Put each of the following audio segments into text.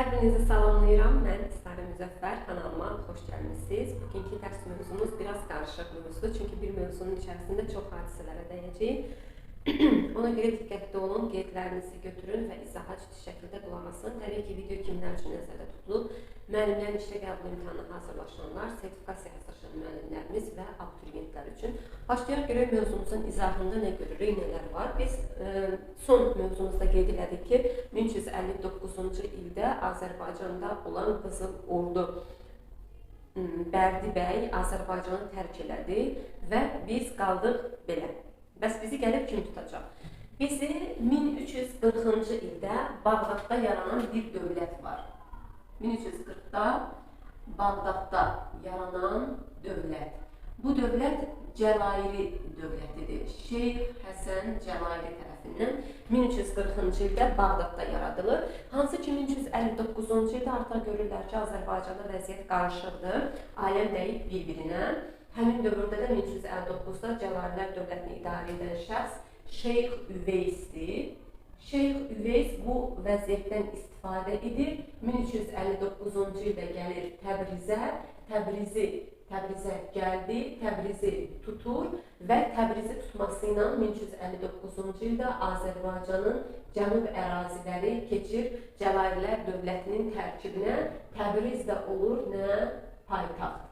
Hər birinizi salamlayıram. Mən Sara Müzəffər, kanalıma xoş gəlmisiniz. Bugünkü dərs mövzumuz biraz qarışıq mövzudur. Çünki bir mövzunun içərisində çox hadisələrə dəyəcəyik. Ona görə diqqətli olun, qeydlərinizi götürün və izaha ciddi şəkildə qulaq asın. Təbii ki, video kimlər üçün nəzərdə tutulub? Müəllimlərin işlə qəbul imtahanına hazırlaşanlar, sertifikasiya hazırlaşan müəllimlərimiz və abituriyentlər üçün. Başlayaq görək mövzumuzun izahında nə görürük, nələr var. Biz son mövzumuzda qeyd elədik ki, 1359-cu ildə Azərbaycanda olan Qızıl Ordu Bərdi bəy Azərbaycanı tərk elədi və biz qaldıq belə. Bəs bizi gəlib kim tutacaq? Bizi 1340-cı ildə Bağdadda yaranan bir dövlət var. 1340-da Bağdadda yaranan dövlət. Bu dövlət Cəlairi dövlətidir. Şeyx Həsən Cəlairi tərəfindən 1340-cı ildə Bağdadda yaradılır. Hansı ki 1359-cu ildə artıq görürlər ki, Azərbaycanda vəziyyət qarışıqdır. Aləm dəyib bir-birinə. Həmin dövrdə də 1359-da Cəlalilər dövlətini idarə edən şəxs Şeyx Üveysdir. Şeyx Üveys bu vəziyyətdən istifadə edir. 1359-cu ildə gəlir Təbrizə. Təbrizə gəldi, Təbrizi tutur və Təbrizi tutması ilə 1359-cu ildə Azərbaycanın cənub əraziləri keçir Cəlalilər dövlətinin tərkibinə. Təbriz də olur nə? Paytaxt.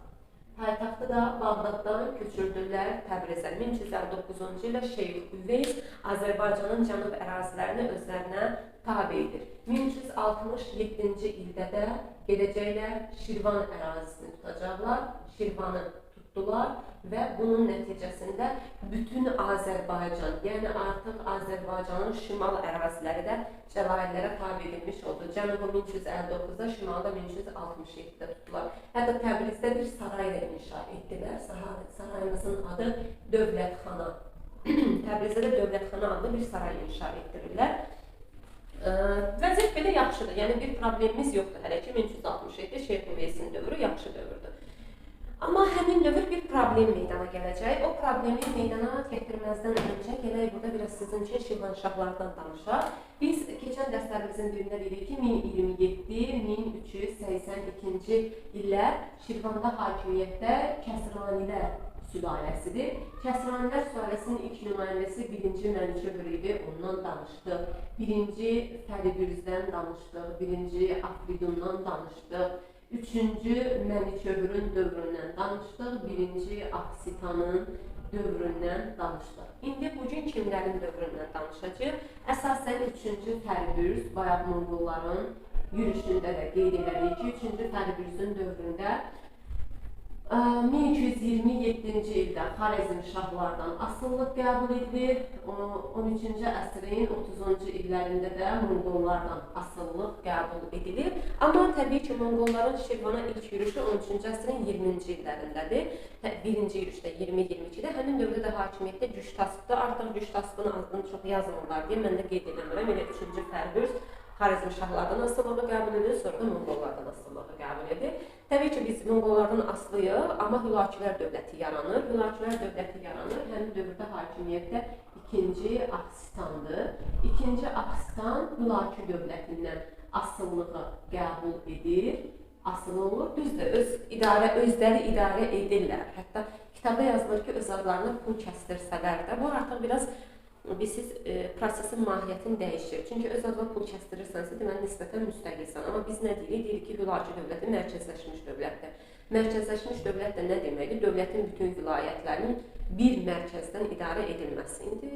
Paytaxtı da Bağdaddan köçürdülər Təbrizə. 1359-cu ildə Şeyx Üveys Azərbaycanın cənub ərazilərini özlərinə tabe edir. 1367-ci ildə də gedəcəklər Şirvan ərazisini tutacaqlar. Şirvanı tutdular və bunun nəticəsində bütün Azərbaycan, yəni artıq Azərbaycanın şimal əraziləri də Cəlalirlərə tabe edilmiş oldu. Cənubu 1359-da, şimalda 1367-də tutdular. Hətta Təbrizdə bir saray da inşa etdilər. Sarayımızın adı Dövlətxana. Təbrizdə də Dövlətxana adlı bir saray inşa etdirirlər. Vəziyyət belə yaxşıdır. Yəni bir problemimiz yoxdur. Hələ ki 1367 Şeyx Üveysin dövrü yaxşı dövrdür. Amma həmin dövr bir problem meydana gələcək. O problemi meydana gətirməzdən öncə gələk burada biraz sizin üçün Şirvanşahlardan danışaq. Biz keçən dərslərimizin birində dedik ki, 1027-1382-ci illər Şirvanda hakimiyyətdə Kəsranilər sülaləsidir. Kəsranilər sülaləsinin ilk nümayəndəsi 1-ci Mənüçöhr idi, ondan danışdıq. 1-ci Fəribürzdən danışdıq, 1-ci Afridundan danışdıq. 3-cü Mənüçöhrün dövründən danışdıq, 1-ci Aksitanın dövründən danışdıq. İndi bugün kimlərin dövründən danışacaq? Əsasən 3-cü Fəribürz, bayaq Monqolların yürüşündə də qeyd edirik ki, 3-cü Fəribürzün dövründə 1227-ci ildə Xarəzm şahlardan asıllıq qəbul edilir. 13-cü əsrin 30-cu illərində də Monqollardan asıllıq qəbul edilir. Amma təbii ki, Monqolların Şirvana ilk yürüşü 13-cü əsrin 20-ci illərindədir. Birinci yürüşdə 20-22-də həmin dövrdə də hakimiyyətdə Güçtaskdır. Artıq Güçtaskın adını çox yazmırlar deyə mən də qeyd eləmirəm. Elə 3-cü Fərbürz Xarəzm şahlardan asıllığı qəbul edir, sonra da Monqollardan asıllığı qəbul edir. Təbii ki, biz Monqollardan aslıyıq, amma Hülakülər dövləti yaranır. Hülakülər dövləti yaranır, həmin dövrdə hakimiyyətdə 2-ci Aksistandır. 2-ci Aksistan Hülakü dövlətindən asıllığı qəbul edir, asılı olur. Düzdür, özləri idarə edirlər. Hətta kitabda yazılır ki, öz adlarına pul kəsdirsələr də, bu artıq biraz siz prosesin mahiyyətini dəyişir. Çünki öz adına pul kəstirirsənsə, deməli nisbətən müstəqilsən. Amma biz nə deyirik? Deyirik ki, Hülakü dövləti mərkəzləşmiş dövlətdir. Mərkəzləşmiş dövlət də nə deməkdir? Dövlətin bütün vilayətlərinin bir mərkəzdən idarə edilməsi. İndi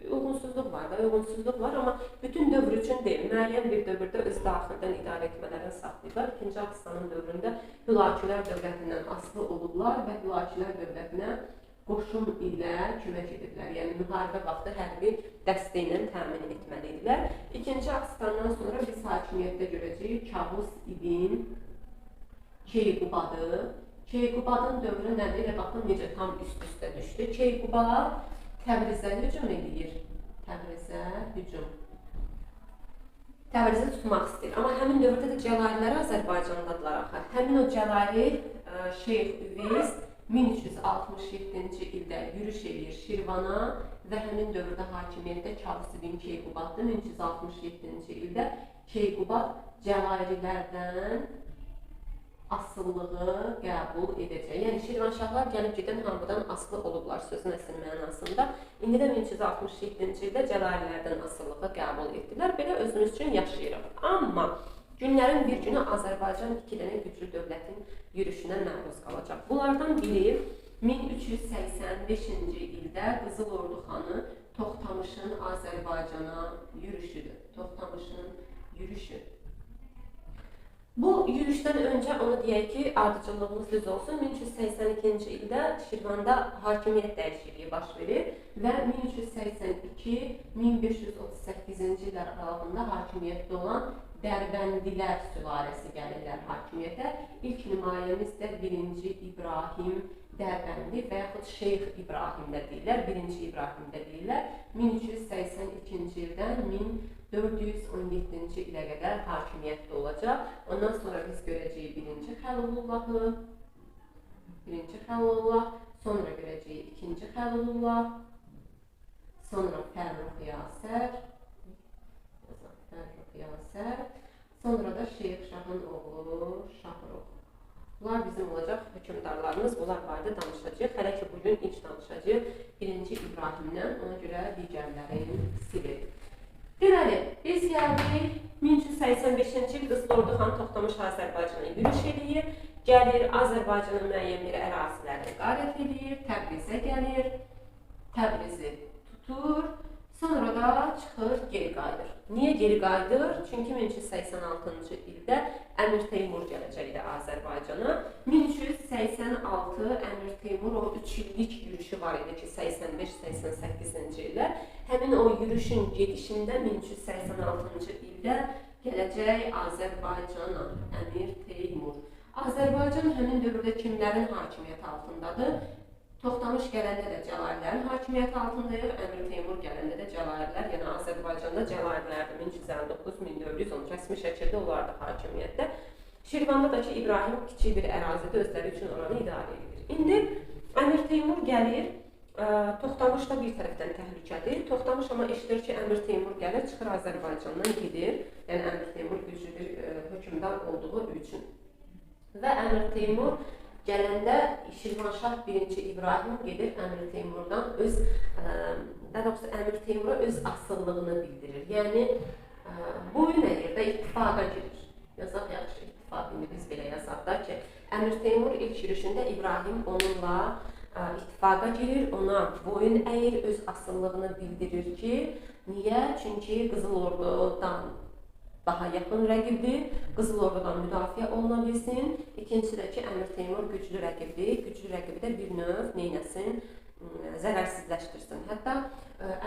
uyğunsuzluq var da, uyğunsuzluq var, amma bütün dövr üçün deyil. Müəyyən bir dövrdə öz daxildən idarə etmələrini saxlayırlar. 2-ci Aksistanın dövründə Hülakülər dövlətindən asılı olurlar və Hülakülər dövlətinə qoşun ilə kömək edirlər. Yəni, müharibə vaxtı hərbi dəstə ilə təmin etməlidirlər. 2-ci Aksistandan sonra biz hakimiyyətdə görəcəyik Kavus ibn Keyqubadı. Keyqubadın dövrü nədir? Elə baxın, necə tam üst-üstə düşdü. Keyqubad Təbrizə hücum edir. Təbrizə hücum. Təbrizi tutmaq istəyir. Amma həmin dövrdə də Cəlalilər Azərbaycandadırlar axı. Həmin o Cəlairi Şeyx Üveys 1367-ci ildə yürüş edir Şirvana və həmin dövrdə hakimiyyətdə Kağısibin Keykubatı 1367-ci ildə Keykubat Cəlairilərdən asılılığı qəbul edəcək. Yəni Şirvanşahlar gəlib gedən hamıdan asılı olublar sözün əsl mənasında. İndi də 1367-ci ildə Cəlairilərdən asılılığı qəbul etdilər. Belə özümüz üçün yaşayırıq. Amma günlərin bir günü Azərbaycan iki dənə güclü dövlətin yürüşünə məruz qalacaq. Bunlardan biri 1385-ci ildə Qızıl Ordu xanı Toxtamışın Azərbaycana yürüşüdür. Toxtamışın yürüşü. Bu yürüşdən öncə onu deyək ki, ardıcıllığımız düz olsun. 1382-ci ildə Şirvanda hakimiyyət dəyişikliyi baş verir və 1382-1538-ci illər aralığında hakimiyyətdə olan Dərbəndilər sülaləsi gəlirlər hakimiyyətə. İlk nümayəmiz də 1-ci İbrahim Dərbəndi və yaxud Şeyx İbrahim də deyirlər, 1-ci İbrahim də deyirlər. 1382-ci ildən 1417-ci ilə qədər hakimiyyətdə olacaq. Ondan sonra biz görəcəyik 1-ci Xəlilullah, sonra görəcəyik 2-ci Xəlilullah, sonra Fərrux Yasər, sonra da Şeyx Şahın oğlu Şahrux. Bunlar bizim olacaq hökümdarlarımız, bunlar barədə danışacağıq. Hələ ki, bugün ilk danışacağıq 1-ci İbrahimdən, ona görə digərlərin silir. Deməli, biz gəldik 1385-ci il Qızıl Ordu xanı Toxtamış Azərbaycana yürüş edir, gəlir Azərbaycanın müəyyən bir ərazilərini qarət edir, Təbrizə gəlir, Təbrizi tutur, sonra da çıxır, geri qayıdır. Niyə geri qayıdır? Çünki 1386-cı ildə Əmir Teymur gələcəkdi Azərbaycana. 1386 Əmir Teymur o 3 illik yürüşü var idi ki, 85-88-ci illər. Həmin o yürüşün gedişində 1386-cı ildə gələcək Azərbaycana Əmir Teymur. Azərbaycan həmin dövrdə kimlərin hakimiyyəti altındadır? Toxtamış gələndə də Cəlairilərin hakimiyyəti altındayıq, Əmir Teymur gələndə də Cəlairilər, yəni Azərbaycanda Cəlairilərdə 1359-1410 rəsmi şəkildə olardı hakimiyyətdə. Şirvanda da ki, İbrahim kiçik bir ərazidə özləri üçün oranı idarə edir. İndi Əmir Teymur gəlir, Toxtamış da bir tərəfdən təhlükədir. Toxtamış amma eşidir ki, Əmir Teymur gəlir, çıxır Azərbaycandan gedir, yəni Əmir Teymur güclü bir hökümdar olduğu üçün. Və Əmir Teymur gələndə Şirvanşah 1-ci İbrahim gedir Əmir Teymurdan daha doğrusu Əmir Teymura öz asıllığını bildirir. Yəni, boyun əyir də ittifaqa girir. Yazaq yaxşı, ittifaq indi biz belə yazaq da ki, Əmir Teymur ilk yürüşündə İbrahim onunla ittifaqa girir, ona boyun əyir, öz asıllığını bildirir ki, niyə? Çünki Qızıl Ordudan daha yaxın rəqibdir, Qızıl Ordudan müdafiə oluna bilsin. İkincisi də ki, Əmir Teymur güclü rəqibdir. Güclü rəqibi də bir növ neynəsin? Zərərsizləşdirsin. Hətta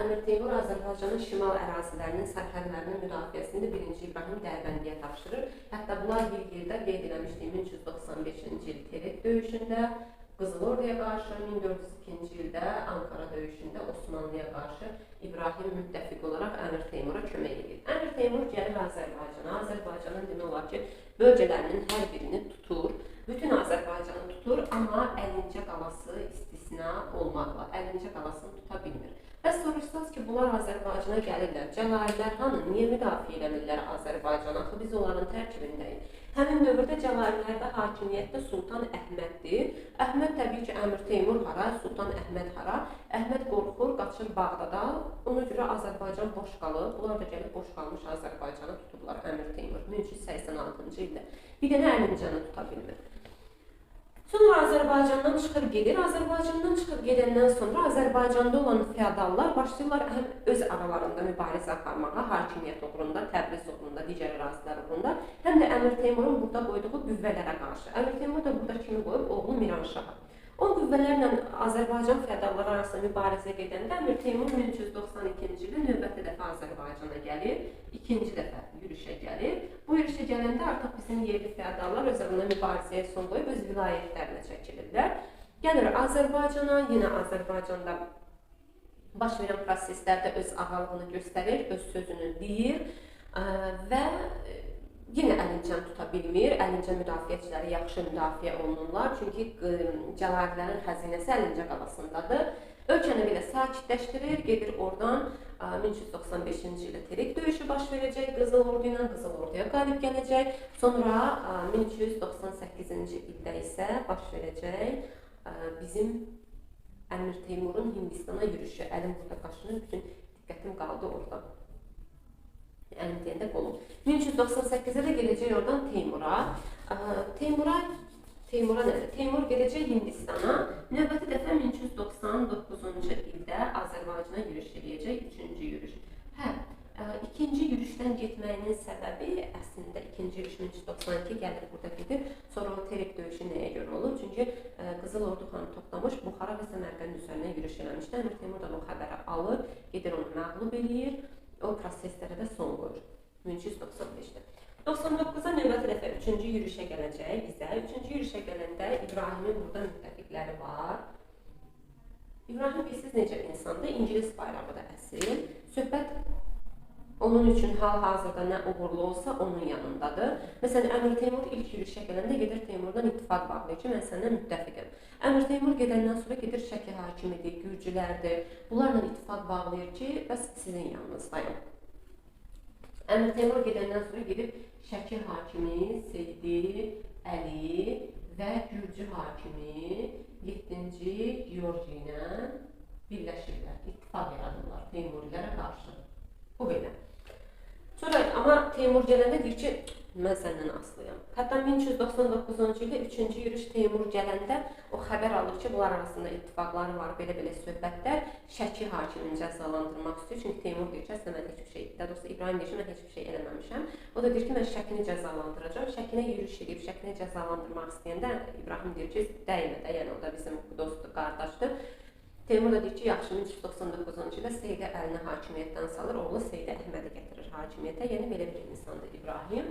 Əmir Teymur Azərbaycanın şimal ərazilərinin, sərhədlərinin müdafiəsində 1-ci İbrahim Dərbəndiyə tapşırır. Hətta bunlar bir yerdə qeyd eləmişdik 1395-ci il Terek döyüşündə, Qızıl Orduya qarşı, 1402-ci ildə Ankara döyüşündə Osmanlıya qarşı İbrahim müttəfiq olaraq Əmir Teymura kömək edir. Əmir Teymur gəlir Azərbaycana. Azərbaycanın demək olar ki, bölgələrinin hər birini tutur. Bütün Azərbaycanı tutur, amma Əlincə qalası istisna olmaqla. Əlincə qalasını tuta bilmir. Bəs soruşsanız ki, bunlar Azərbaycana gəlirlər. Cəlairlər hanı? Niyə müdafiə eləmirlər Azərbaycana? Axı biz onların tərkibindəyik. Həmin dövrdə Cəlairlərdə hakimiyyətdə Sultan Əhməddir. Əhməd təbii ki, Əmir Teymur hara, Sultan Əhməd hara. Əhməd qorxur, qaçır Bağdada. Ona görə Azərbaycan boş qalır. Bunlar da gəlib boş qalmış Azərbaycanı tutublar Əmir Teymur 1386-cı ildə. Bir dənə Əlincəni tuta bilmir. Sonra Azərbaycandan çıxır gedir. Azərbaycandan çıxır gedəndən sonra Azərbaycanda olan feodallar başlayırlar həm öz aralarında mübarizə aparmağa, hakimiyyət uğrunda, Təbriz uğrunda, digər ərazilər uğrunda, həm də Əmir Teymurun burada qoyduğu qüvvələrə qarşı. Əmir Teymur da burada kimi qoyub? Oğlu Miranşahı. O qüvvələrlə Azərbaycan feodalları arasında mübarizə gedəndə Əmir Teymur 1392-ci ildə növbəti dəfə Azərbaycana gəlir, ikinci dəfə yürüşə gəlir. Bu yürüşə gələndə artıq bizim yerli feodallar öz arasında mübarizəyə son qoyub öz vilayətlərinə çəkilirlər. Gəlir Azərbaycana, yenə Azərbaycanda baş verən proseslərdə öz ağalığını göstərir, öz sözünü deyir və yenə Əlincəni tuta bilmir. Əlincə müdafiəçiləri yaxşı müdafiə olunurlar. Çünki Cəlairlərin xəzinəsi Əlincə qalasındadır. Ölkəni belə sakitləşdirir, gedir oradan 1395-ci ildə Terek döyüşü baş verəcək Qızıl Ordu ilə, Qızıl Orduya qalib gələcək. Sonra 1398-ci ildə isə baş verəcək bizim Əmir Teymurun Hindistana yürüşü. Əlim burada qaşınır, bütün diqqətim qaldı orada. Əlim deyəndə qolum. 1398-də də gedəcək oradan Teymura. Teymura nədir? Teymur gedəcək Hindistana. Növbəti dəfə 1399-cu ildə Azərbaycana yürüş edəcək, 3-cü yürüş. İkinci yürüşdən getməyinin səbəbi əslində ikinci yürüş 1392 gəlir burada gedir. Sonra o Terek döyüşü nəyə görə olub? Çünki Qızıl Ordu xanı toplamış, Buxara və Səmərqənd üzərinə yürüş eləmişdi. Əmir Teymur da o xəbəri alır, gedir onu məğlub eləyir. O proseslərə də son qoyur 1395-də. 99-a növbəti dəfə 3-cü yürüşə gələcək bizə. 3-cü yürüşə gələndə İbrahimin burada müttəfiqləri var. İbrahim bilirsiniz necə insandır? İngilis bayrağı da əsir. Söhbət onun üçün hal-hazırda nə uğurlu olsa onun yanındadır. Məsələn, Əmir Teymur ilk yürüşə gələndə gedir Teymurdan ittifaq bağlayır ki, mən səndən müttəfiqəm. Əmir Teymur gedəndən sonra gedir Şəki hakimidir, Gürcülərdir. Bunlarla ittifaq bağlayır ki, bəs sizin yanınızdayım. Əmir Teymur gedəndən sonra gedib Şəki hakimi, Seydi, Əli və Gürcü hakimi 7-ci Georgi ilə birləşirlər, ittifaq yaradırlar Teymurilərə qarşı. Bu belə. Sonra amma Teymur gələndə deyir ki, mən səndən aslıyam. Hətta 1399-cu ildə 3-cü yürüş Teymur gələndə o xəbər alır ki, bunlar arasında ittifaqları var, belə-belə söhbətlər. Şəki hakimini cəzalandırmaq istəyir. Çünki Teymur deyir ki, əslində mən heç bir şey, daha doğrusu İbrahim deyir ki, mən heç bir şey eləməmişəm. O da deyir ki, mən Şəkini cəzalandıracağam. Şəkinə yürüş edib, Şəkini cəzalandırmaq istəyəndə İbrahim deyir ki, dəymə də, yəni o da bizim dostdur, qardaşdır. Teymur da deyir ki, yaxşı 1399-cu ildə Seydi Əlini hakimiyyətdən salır, oğlu Seydi Əhmədi gətirir hakimiyyətə. Yəni belə bir insandır İbrahim.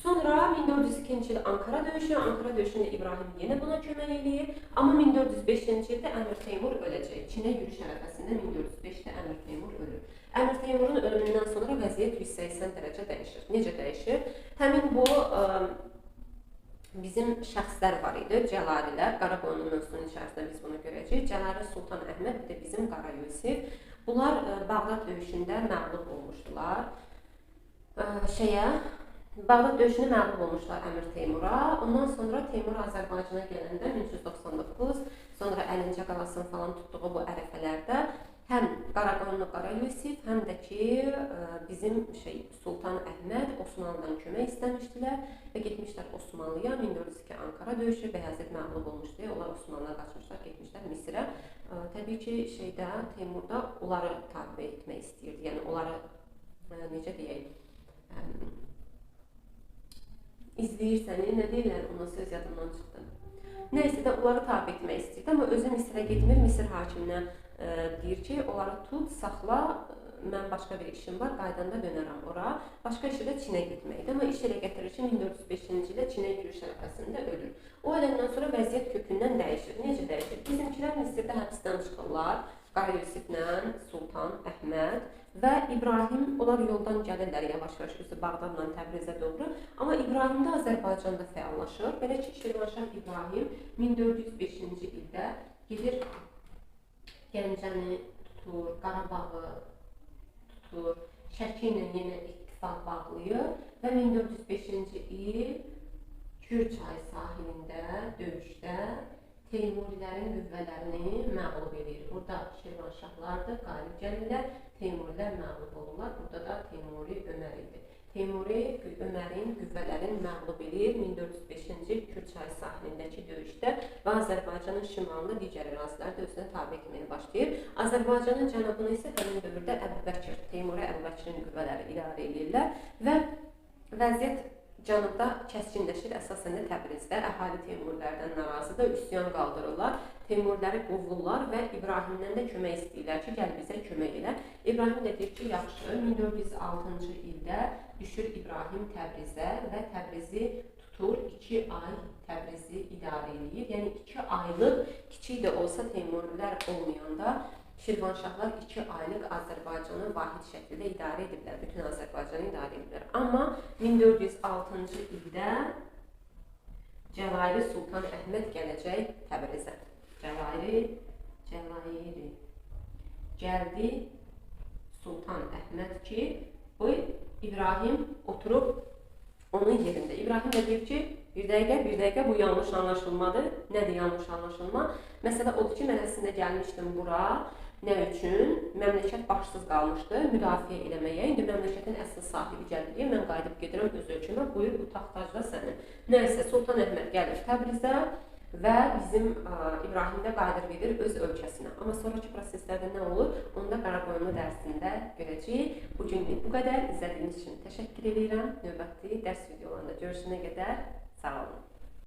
Sonra 1402-ci il Ankara döyüşü. Ankara döyüşündə İbrahim yenə buna kömək eləyir. Amma 1405-ci ildə Əmir Teymur öləcək. Çinə yürüş ərəfəsində 1405-də Əmir Teymur ölür. Əmir Teymurun ölümündən sonra vəziyyət 180 dərəcə dəyişir. Necə dəyişir? Həmin bu bizim şəxslər var idi, Cəlalilər. Qaraqoyunlu mövzusunun içərisində biz bunu görəcəyik. Cəlali Sultan Əhməd, bir də bizim Qara Yusif. Bunlar Bağdad döyüşündə məğlub olmuşdular. Bağdad döyüşünü məğlub olmuşlar Əmir Teymura. Ondan sonra Teymur Azərbaycana gələndə 1399, sonra Əlincə qalasını falan tutduğu bu ərəfələrdə həm Qaraqoyunlu Qara Yusif, həm də ki bizim Sultan Əhməd Osmanlıdan kömək istəmişdilər və getmişlər Osmanlıya. 1402 Ankara döyüşü, Bəyazid məğlub olmuşdu. Onlar Osmanlıya qaçmışlar, getmişlər Misirə. Təbii ki, Teymur da onları tabe etmək istəyirdi. Yəni onları necə deyək, izləyir nə deyirlər, ona söz yadımdan çıxdı. Nəysə də onları tabe etmək istəyirdi, amma özü Misirə getmir, Misir hakiminə deyir ki, onları tut, saxla, mən başqa bir işim var, qaydanda dönərəm ora. Başqa işi də Çinə getməkdir, amma iş elə gətirir ki, 1405-ci ildə Çinə yürüş ərəfəsində ölür. O öləndən sonra vəziyyət kökündən dəyişir. Necə dəyişir? Bizimkilər Misirdə həbsdən çıxırlar, Qara Yusiflə Sultan Əhməd və İbrahim, onlar yoldan gəlirlər yavaş-yavaş üzü Bağdadla Təbrizə doğru. Amma İbrahim də Azərbaycanda fəallaşır. Belə ki, Şirvanşah İbrahim 1405-ci ildə gedir Gəncəni tutur, Qarabağı tutur, Şəki ilə yenə ittifaq bağlayır və 1405-ci il Kür çayı sahilində döyüşdə Teymurilərin qüvvələrini məğlub edir. Burada Şirvanşahlardır, qalib gəlirlər, Teymurilər məğlub olurlar. Burada da Teymuri Ömər idi. Teymuri Ömərin qüvvələrini məğlub edir 1405-ci il Kür çayı sahilindəki döyüşdə və Azərbaycanın şimalında digər əraziləri də özünə tabe etməyə başlayır. Azərbaycanın cənubunu isə həmin dövrdə Əbubəkir, Teymuri Əbubəkirin qüvvələri idarə edirlər və vəziyyət cənubda kəskinləşir, əsasən də Təbrizdə. Əhali Teymurilərdən narazıdır, üsyan qaldırırlar, Teymuriləri qovurlar və İbrahimdən də kömək istəyirlər ki, gəl bizə kömək elə. İbrahim də deyir ki, yaxşı, 1406-cı ildə düşür İbrahim Təbrizə və Təbrizi tutur, 2 ay Təbrizi idarə edir. Yəni 2 aylıq, kiçik də olsa Teymurilər olmayanda Şirvanşahlar 2 aylıq Azərbaycanı vahid şəkildə idarə ediblər, bütün Azərbaycanı idarə ediblər. Amma 1406-cı ildə Cəlairi Sultan Əhməd gələcək Təbrizə. Cəlairi Cəlairi gəldi Sultan Əhməd ki, bu İbrahim oturub onun yerində. İbrahim də deyir ki, bir dəqiqə bu yanlış anlaşılmadır. Nədir yanlış anlaşılma? Məsələ odur ki, mən əslində gəlmişdim bura. Nə üçün? Məmləkət başsız qalmışdı, müdafiə eləməyə. İndi məmləkətin əsl sahibi gəldi. Mən qayıdıb gedirəm öz ölkəmə, buyur bu taxtacda sənin. Nəysə, Sultan Əhməd gəlir Təbrizə və bizim İbrahim də qayıdır gedir öz ölkəsinə. Amma sonraki proseslərdə nə olur? Onu da Qaraqoyunlu dərsində görəcəyik. Bugünlük bu qədər. İzlədiyiniz üçün təşəkkür edirəm. Növbəti dərs videolarında görüşənə qədər sağ olun.